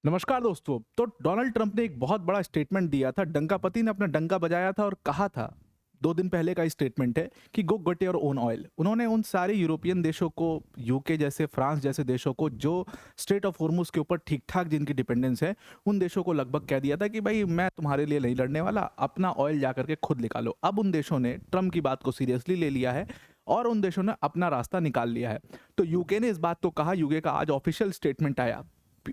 नमस्कार दोस्तों। तो डोनाल्ड ट्रंप ने एक बहुत बड़ा स्टेटमेंट दिया था। डंकापति ने अपना डंका बजाया था और कहा था, 2 दिन पहले का स्टेटमेंट है कि गो गेट योर ओन ऑयल। उन्होंने उन सारे यूरोपियन देशों को, यूके जैसे, फ्रांस जैसे देशों को, जो स्ट्रेट ऑफ हॉर्मुज के ऊपर ठीक ठाक जिनकी डिपेंडेंस है, उन देशों को लगभग कह दिया था कि भाई मैं तुम्हारे लिए नहीं लड़ने वाला, अपना ऑयल जा करके खुद निकालो। अब उन देशों ने ट्रंप की बात को सीरियसली ले लिया है और उन देशों ने अपना रास्ता निकाल लिया है। तो यूके ने इस बात को कहा, यूके का आज ऑफिशियल स्टेटमेंट आया,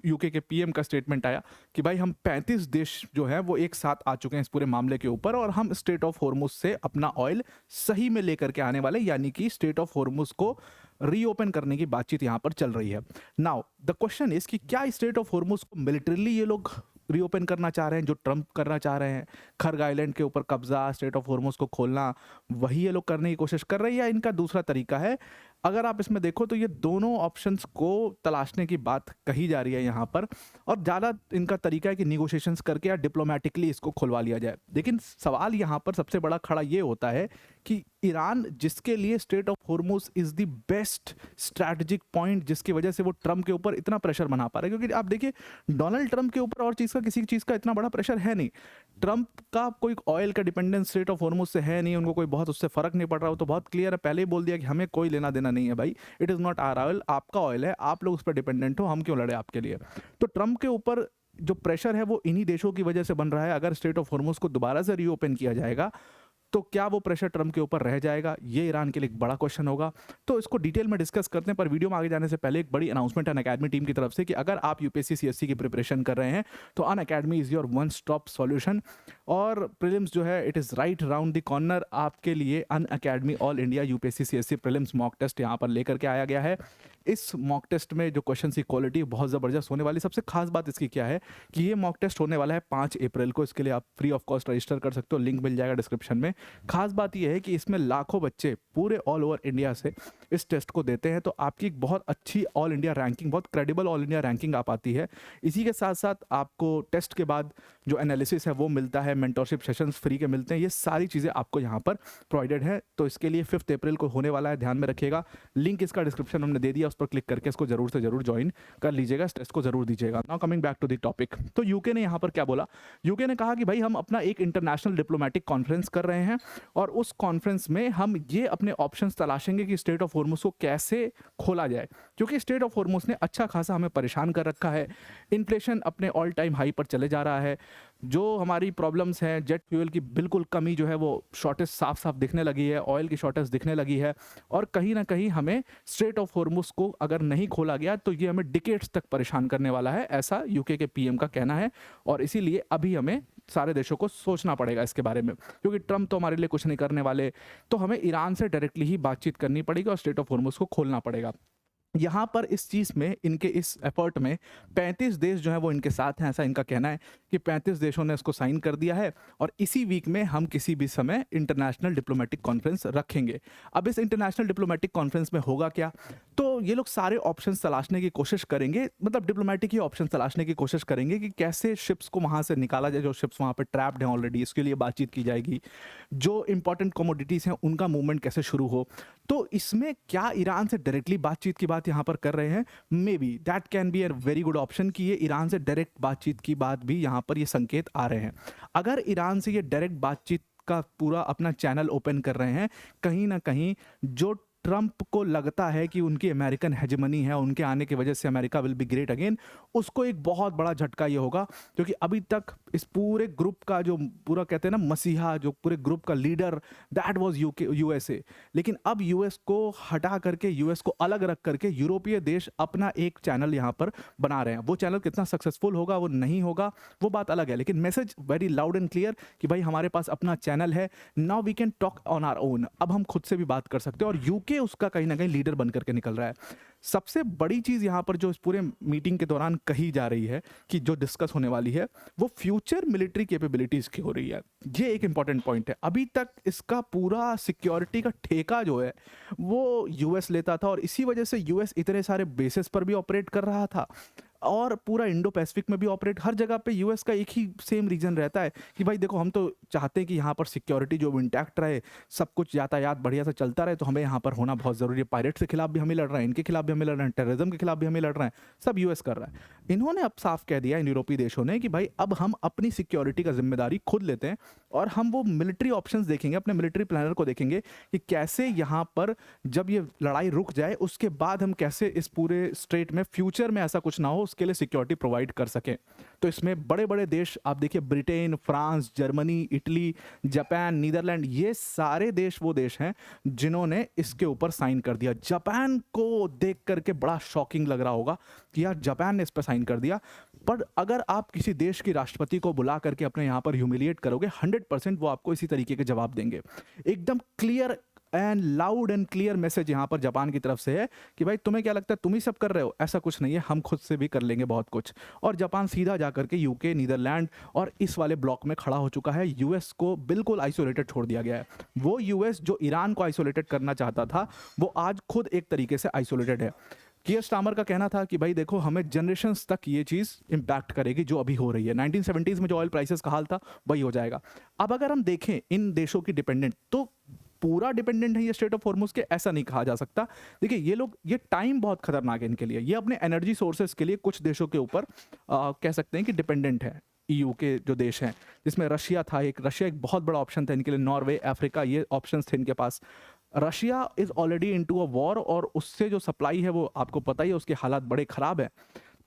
यूके के पीएम का स्टेटमेंट आया कि भाई हम 35 देश जो है वो एक साथ आ चुके हैं इस पूरे मामले के ऊपर और हम स्ट्रेट ऑफ हॉर्मुज से अपना ऑयल सही में लेकर के आने वाले, यानी कि स्ट्रेट ऑफ हॉर्मुज को रीओपन करने की बातचीत यहां पर चल रही है। नाउ द क्वेश्चन इज कि क्या स्ट्रेट ऑफ हॉर्मुज को मिलिटरीली ये लोग रीओपन करना चाह रहे हैं, जो ट्रंप करना चाह रहे हैं, खर्ग आइलैंड के ऊपर कब्जा, स्ट्रेट ऑफ हॉर्मुज को खोलना, वही ये लोग करने की कोशिश कर रहे हैं, या इनका दूसरा तरीका है? अगर आप इसमें देखो तो ये दोनों ऑप्शंस को तलाशने की बात कही जा रही है यहाँ पर, और ज़्यादा इनका तरीका है कि निगोशिएशंस करके या डिप्लोमेटिकली इसको खुलवा लिया जाए। लेकिन सवाल यहाँ पर सबसे बड़ा खड़ा ये होता है कि ईरान, जिसके लिए straight of Hormuz is the best strategic point, जिसकी वजह से वो ट्रंप के ऊपर इतना प्रेशर बना पा रहा है, क्योंकि आप देखिए डोनाल्ड ट्रंप के ऊपर और चीज़ का, किसी चीज़ का इतना बड़ा प्रेशर है नहीं। ट्रंप का कोई ऑयल का डिपेंडेंस स्ट्रेट ऑफ हॉर्मुज से है नहीं, उनको कोई बहुत उससे फर्क नहीं पड़ रहा। वो तो बहुत क्लियर है, पहले ही बोल दिया कि हमें कोई लेना देना नहीं है भाई, it is not our oil, आपका ऑयल है, आप लोग उस पर डिपेंडेंट हो, हम क्यों लड़े आपके लिए। तो ट्रंप के ऊपर जो प्रेशर है वो इन्हीं देशों की वजह से बन रहा है। अगर स्ट्रेट ऑफ हॉर्मुज को दोबारा से रीओपन किया जाएगा तो क्या वो प्रेशर ट्रंप के ऊपर रह जाएगा, ये ईरान के लिए एक बड़ा क्वेश्चन होगा। तो इसको डिटेल में डिस्कस करते हैं, पर वीडियो में आगे जाने से पहले एक बड़ी अनाउंसमेंट है अनअकैडमी टीम की तरफ से कि अगर आप यूपीएससी सीएससी की प्रिपरेशन कर रहे हैं तो Unacademy is your one stop solution. और प्रीलिम्स जो है, it is right round the corner आपके लिए। Unacademy all India UPSC CSC prelims mock test यहाँ पर लेकर के आया गया है। इस मॉक टेस्ट में जो क्वेश्चन की क्वालिटी बहुत ज़बरदस्त होने वाली। सबसे खास बात इसकी क्या है कि ये मॉक टेस्ट होने वाला है 5 अप्रैल को। इसके लिए आप फ्री ऑफ कॉस्ट रजिस्टर कर सकते हो, लिंक मिल जाएगा डिस्क्रिप्शन में। खास बात यह है कि इसमें लाखों बच्चे पूरे ऑल ओवर इंडिया से इस टेस्ट को देते हैं, तो आपकी एक बहुत अच्छी ऑल इंडिया रैंकिंग, बहुत क्रेडिबल ऑल इंडिया रैंकिंग आप आती है। इसी के साथ साथ आपको टेस्ट के बाद जो एनालिसिस है वो मिलता है, मेंटरशिप सेशंस फ्री के मिलते हैं, ये सारी चीज़ें आपको यहाँ पर प्रोवाइडेड है। तो इसके लिए 5 अप्रैल को होने वाला है, ध्यान में रखिएगा। लिंक इसका डिस्क्रिप्शन हमने दे दिया, उस पर क्लिक करके इसको जरूर से जरूर ज्वाइन कर लीजिएगा, इस टेस्ट को जरूर दीजिएगा। Now coming back to the topic, तो यूके ने यहाँ पर क्या बोला? यूके ने कहा कि भाई हम अपना एक इंटरनेशनल डिप्लोमेटिक कॉन्फ्रेंस कर रहे हैं और उस कॉन्फ्रेंस में हम ये अपने ऑप्शंस तलाशेंगे कि स्ट्रेट ऑफ हॉर्मुज को कैसे खोला जाए, क्योंकि स्ट्रेट ऑफ हॉर्मुज ने अच्छा खासा हमें परेशान कर रखा है। इन्फ्लेशन अपने ऑल टाइम हाई पर चले जा रहा है, जो हमारी प्रॉब्लम्स हैं, जेट फ्यूल की बिल्कुल कमी जो है वो शॉर्टेज साफ साफ दिखने लगी है, ऑयल की शॉर्टेज दिखने लगी है, और कहीं ना कहीं हमें स्ट्रेट ऑफ हॉर्मुज को अगर नहीं खोला गया तो ये हमें डिकेड्स तक परेशान करने वाला है, ऐसा यूके के पीएम का कहना है। और इसीलिए अभी हमें सारे देशों को सोचना पड़ेगा इसके बारे में, क्योंकि ट्रंप तो हमारे लिए कुछ नहीं करने वाले, तो हमें ईरान से डायरेक्टली ही बातचीत करनी पड़ेगी और स्ट्रेट ऑफ हॉर्मुज को खोलना पड़ेगा। यहाँ पर इस चीज़ में, इनके इस एफर्ट में 35 देश जो है वो इनके साथ हैं, ऐसा इनका कहना है कि 35 देशों ने इसको साइन कर दिया है और इसी वीक में हम किसी भी समय इंटरनेशनल डिप्लोमेटिक कॉन्फ्रेंस रखेंगे। अब इस इंटरनेशनल डिप्लोमेटिक कॉन्फ्रेंस में होगा क्या? तो ये लोग सारे ऑप्शंस तलाशने की कोशिश करेंगे, मतलब डिप्लोमेटिक ही ऑप्शन तलाशने की कोशिश करेंगे कि कैसे शिप्स को वहाँ से निकाला जाए, जो शिप्स वहाँ पर ट्रैप्ड हैं ऑलरेडी, इसके लिए बातचीत की जाएगी। जो इंपॉर्टेंट कमोडिटीज़ हैं उनका मूवमेंट कैसे शुरू हो। तो इसमें क्या ईरान से डायरेक्टली बातचीत की बात यहाँ पर कर रहे हैं? May be that can be a very good option कि ये ईरान से डायरेक्ट बातचीत की बात भी यहाँ पर ये संकेत आ रहे हैं। अगर ईरान से ये डायरेक्ट बातचीत का पूरा अपना चैनल ओपन कर रहे हैं, कहीं ना कहीं जो ट्रंप को लगता है कि उनकी अमेरिकन हेजेमनी है, उनके आने की वजह से America will be great again, उसको एक बहुत बड़ा झटका ये होगा, क्योंकि अभी तक इस पूरे ग्रुप का जो पूरा कहते हैं ना मसीहा, जो पूरे ग्रुप का लीडर, दैट वाज यूएसए। लेकिन अब यूएस को हटा करके, यूएस को अलग रख करके यूरोपीय देश अपना एक चैनल यहाँ पर बना रहे हैं। वो चैनल कितना सक्सेसफुल होगा, वो नहीं होगा, वो बात अलग है, लेकिन message very loud and clear कि भाई हमारे पास अपना चैनल है, now we can talk on our own. अब हम खुद से भी बात कर सकते हैं, और यूके उसका कहीं ना कहीं लीडर बन करके निकल रहा है। सबसे बड़ी चीज यहां पर जो इस पूरे मीटिंग के दौरान कही जा रही है कि जो डिस्कस होने वाली है वो फ्यूचर मिलिट्री कैपेबिलिटीज की हो रही है। ये एक इंपॉर्टेंट पॉइंट है। अभी तक इसका पूरा सिक्योरिटी का ठेका जो है वो यूएस लेता था, और इसी वजह से यूएस इतने सारे बेसिस पर भी ऑपरेट कर रहा था। और पूरा इंडो पैसिफिक में भी ऑपरेट, हर जगह पे यूएस का एक ही सेम रीजन रहता है कि भाई देखो हम तो चाहते हैं कि यहाँ पर सिक्योरिटी जो इंटैक्ट रहे, सब कुछ यातायात बढ़िया से चलता रहे, तो हमें यहाँ पर होना बहुत ज़रूरी है। पायरेट्स के खिलाफ भी हमें लड़ रहे हैं, इनके खिलाफ भी हमें लड़ रहे हैं, टेररिज्म के खिलाफ भी हमें लड़ रहे हैं, सब यूएस कर रहा है। इन्होंने अब साफ कह दिया इन यूरोपीय देशों ने कि भाई अब हम अपनी सिक्योरिटी का जिम्मेदारी खुद लेते हैं और हम वो मिलिट्री ऑप्शंस देखेंगे, अपने मिलिट्री प्लानर को देखेंगे कि कैसे यहाँ पर जब ये लड़ाई रुक जाए उसके बाद हम कैसे इस पूरे स्ट्रेट में फ्यूचर में ऐसा कुछ ना हो उसके लिए सिक्योरिटी प्रोवाइड कर सकें। तो इसमें बड़े बड़े देश आप देखिए, Britain, France, Germany, Italy, Japan, Netherlands, ये सारे देश वो देश हैं जिन्होंने इसके ऊपर साइन कर दिया। जापान को देख करके बड़ा शॉकिंग लग रहा होगा कि यार जापान ने इस पर साइन कर दिया, पर अगर आप किसी देश की राष्ट्रपति को बुला करके अपने यहाँ पर ह्यूमिलिएट करोगे 100% वो आपको इसी तरीके के जवाब देंगे। एकदम clear and loud and clear message यहाँ पर जापान की तरफ से है कि भाई तुम्हें क्या लगता है तुम ही सब कर रहे हो, ऐसा कुछ नहीं है, हम खुद से भी कर लेंगे बहुत कुछ। और जापान सीधा जाकर के यूके, नीदरलैंड और इस वाले ब्लॉक में खड़ा हो चुका है। यूएस को बिल्कुल आइसोलेटेड छोड़ दिया गया है। वो यूएस जो ईरान को आइसोलेटेड करना चाहता था वो आज खुद एक तरीके से आइसोलेटेड है। कियर स्टार्मर का कहना था कि भाई देखो हमें जनरेशंस तक ये चीज़ इम्पैक्ट करेगी जो अभी हो रही है। 1970s में जो ऑयल प्राइसेस का हाल था वही हो जाएगा। अब अगर हम देखें इन देशों की डिपेंडेंट, तो पूरा डिपेंडेंट है ये स्ट्रेट ऑफ हॉर्मुज के, ऐसा नहीं कहा जा सकता। देखिए ये लोग, ये टाइम बहुत खतरनाक है इनके लिए, ये अपने एनर्जी सोर्सेज के लिए कुछ देशों के ऊपर कह सकते हैं कि डिपेंडेंट है। ईयू के जो देश हैं जिसमें रशिया था, रशिया एक बहुत बड़ा ऑप्शन था इनके लिए, नॉर्वे, अफ्रीका, ये ऑप्शंस थे इनके पास। Russia is already into a war और उससे जो सप्लाई है वो आपको पता ही है, उसके हालात बड़े ख़राब हैं।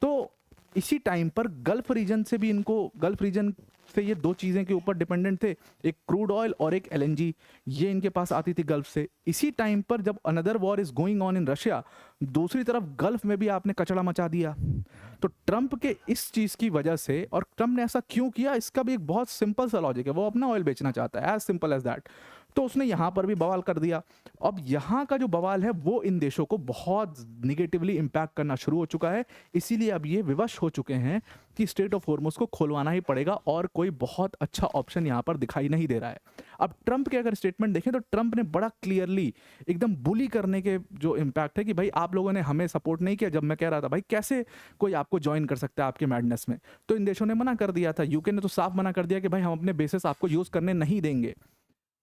तो इसी टाइम पर गल्फ रीजन से भी इनको, गल्फ रीजन से ये दो चीज़ें के ऊपर डिपेंडेंट थे, एक क्रूड ऑयल और एक एलएनजी, ये इनके पास आती थी गल्फ से। इसी टाइम पर जब another war is going on in Russia, दूसरी तरफ गल्फ में भी आपने कचड़ा मचा दिया। तो ट्रंप के इस चीज़ की वजह से, और ट्रंप ने ऐसा क्यों किया इसका भी एक बहुत सिंपल सा लॉजिक है, वो अपना ऑयल बेचना चाहता है, एज सिंपल एज दैट। तो उसने यहाँ पर भी बवाल कर दिया। अब यहाँ का जो बवाल है वो इन देशों को बहुत निगेटिवली इम्पैक्ट करना शुरू हो चुका है। इसीलिए अब ये विवश हो चुके हैं कि स्ट्रेट ऑफ हॉर्मुज को खोलवाना ही पड़ेगा और कोई बहुत अच्छा ऑप्शन यहाँ पर दिखाई नहीं दे रहा है। अब ट्रंप के अगर स्टेटमेंट देखें तो ट्रंप ने बड़ा क्लियरली एकदम बुली करने के जो इम्पैक्ट है कि भाई आप लोगों ने हमें सपोर्ट नहीं किया जब मैं कह रहा था भाई कैसे कोई आपको ज्वाइन कर सकता है आपके मैडनेस में, तो इन देशों ने मना कर दिया था। यूके ने तो साफ मना कर दिया कि भाई हम अपने बेसिस आपको यूज़ करने नहीं देंगे।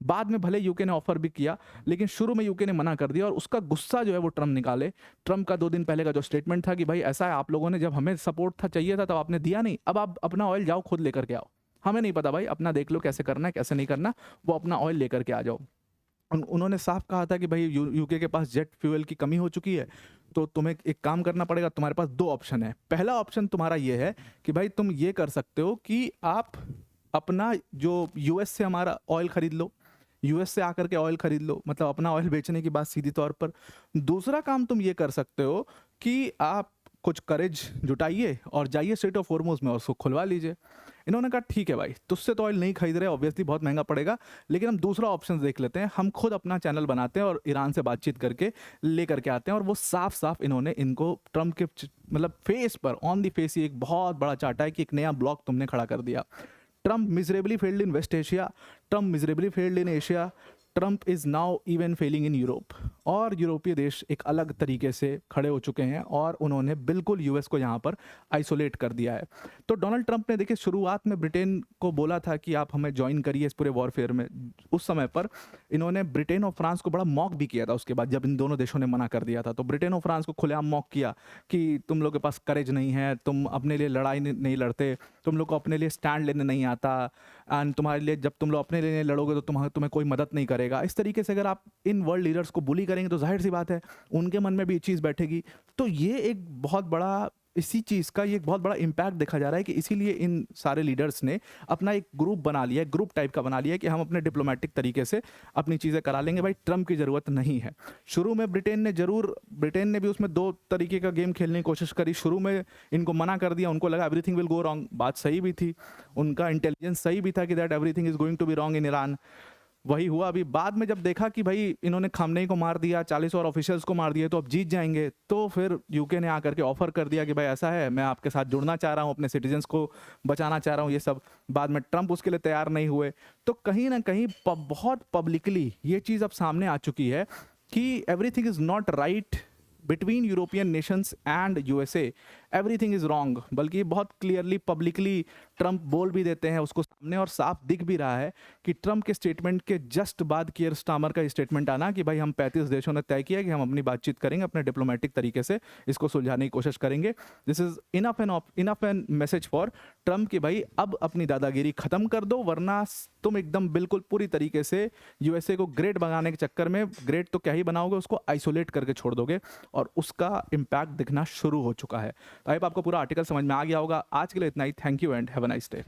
बाद में भले यूके ने ऑफर भी किया लेकिन शुरू में यूके ने मना कर दिया और उसका गुस्सा जो है वो ट्रंप निकाले। ट्रंप का 2 दिन पहले का जो स्टेटमेंट था कि भाई ऐसा है, आप लोगों ने जब हमें सपोर्ट था चाहिए था तब आपने दिया नहीं, अब आप अपना ऑयल जाओ खुद लेकर के आओ, हमें नहीं पता भाई, अपना देख लो कैसे करना है कैसे नहीं करना, वो अपना ऑयल लेकर के आ जाओ। उन्होंने साफ कहा था कि भाई यूके के पास जेट फ्यूल की कमी हो चुकी है, तो तुम्हें एक काम करना पड़ेगा, तुम्हारे पास 2 ऑप्शन है। पहला ऑप्शन तुम्हारा ये है कि भाई तुम ये कर सकते हो कि आप अपना जो यूएस से हमारा ऑयल खरीद लो, यूएस से आकर के ऑयल खरीद लो, मतलब अपना ऑयल बेचने की बात सीधी तौर पर। दूसरा काम तुम ये कर सकते हो कि आप कुछ करेज जुटाइए और जाइए स्ट्रेट ऑफ हॉर्मुज में और उसको खुलवा लीजिए। इन्होंने कहा ठीक है भाई, तुझसे तो ऑयल नहीं खरीद रहे, ऑब्वियसली बहुत महंगा पड़ेगा, लेकिन हम दूसरा ऑप्शन देख लेते हैं, हम खुद अपना चैनल बनाते हैं और ईरान से बातचीत करके लेकर के आते हैं। और वो साफ साफ इन्होंने इनको ट्रंप के मतलब फेस पर, ऑन द फेस ही एक बहुत बड़ा चाटा है कि एक नया ब्लॉक तुमने खड़ा कर दिया। Trump miserably failed in West Asia, Trump miserably failed in Asia, Trump is now even Fehling in Europe. और यूरोपीय देश एक अलग तरीके से खड़े हो चुके हैं और उन्होंने बिल्कुल यूएस को यहाँ पर आइसोलेट कर दिया है। तो डोनाल्ड ट्रंप ने देखिए शुरुआत में ब्रिटेन को बोला था कि आप हमें ज्वाइन करिए इस पूरे वॉरफेयर में। उस समय पर इन्होंने ब्रिटेन और फ्रांस को बड़ा मॉक भी किया था उसके बाद, जब इन दोनों देशों ने मना कर दिया था तो ब्रिटेन और फ्रांस को खुलेआम मॉक किया कि तुम लोग के पास करेज नहीं है, तुम अपने लिए लड़ाई नहीं लड़ते, तुम लोग को अपने लिए स्टैंड लेने नहीं आता, एंड तुम्हारे लिए जब तुम लोग अपने लिए लड़ोगे तो तुम्हें कोई मदद नहीं करेगा। इस तरीके से अगर आप इन वर्ल्ड लीडर्स को बुली करेंगे तो जाहिर सी बात है उनके मन में भी ये चीज़ बैठेगी। तो ये एक बहुत बड़ा, इसी चीज़ का ये एक बहुत बड़ा इम्पैक्ट देखा जा रहा है कि इसीलिए इन सारे लीडर्स ने अपना एक ग्रुप बना लिया है, ग्रुप टाइप का बना लिया है कि हम अपने डिप्लोमेटिक तरीके से अपनी चीज़ें करा लेंगे, भाई ट्रंप की ज़रूरत नहीं है। शुरू में ब्रिटेन ने भी उसमें 2 तरीके का गेम खेलने की कोशिश करी। शुरू में इनको मना कर दिया, उनको लगा एवरीथिंग विल गो रॉन्ग, बात सही भी थी, उनका इंटेलिजेंस सही भी था कि that everything is going to be wrong in Iran. वही हुआ। अभी बाद में जब देखा कि भाई इन्होंने खामनेई को मार दिया, 40 और ऑफिशियल्स को मार दिए, तो अब जीत जाएंगे, तो फिर यूके ने आकर के ऑफर कर दिया कि भाई ऐसा है, मैं आपके साथ जुड़ना चाह रहा हूँ, अपने सिटीजन्स को बचाना चाह रहा हूँ, ये सब। बाद में ट्रंप उसके लिए तैयार नहीं हुए। तो कहीं ना कहीं बहुत पब्लिकली ये चीज़ अब सामने आ चुकी है कि everything is not right between European Nations and USA everything is wrong, बल्कि बहुत क्लियरली पब्लिकली ट्रंप बोल भी देते हैं उसको सामने, और साफ दिख भी रहा है कि ट्रंप के स्टेटमेंट के जस्ट बाद कियर स्टामर का स्टेटमेंट आना कि भाई हम 35 देशों ने तय किया कि हम अपनी बातचीत करेंगे, अपने डिप्लोमेटिक तरीके से इसको सुलझाने की कोशिश करेंगे। This is enough an message for Trump कि भाई अब अपनी दादागिरी खत्म कर दो, वरना तुम एकदम बिल्कुल पूरी तरीके से यूएसए को ग्रेट बनाने के चक्कर में, ग्रेट तो क्या ही बनाओगे, उसको आइसोलेट करके छोड़ दोगे, और उसका इम्पैक्ट दिखना शुरू हो चुका है। तो आई होप आपको पूरा आर्टिकल समझ में आ गया होगा। आज के लिए इतना ही। Thank you and have a nice day.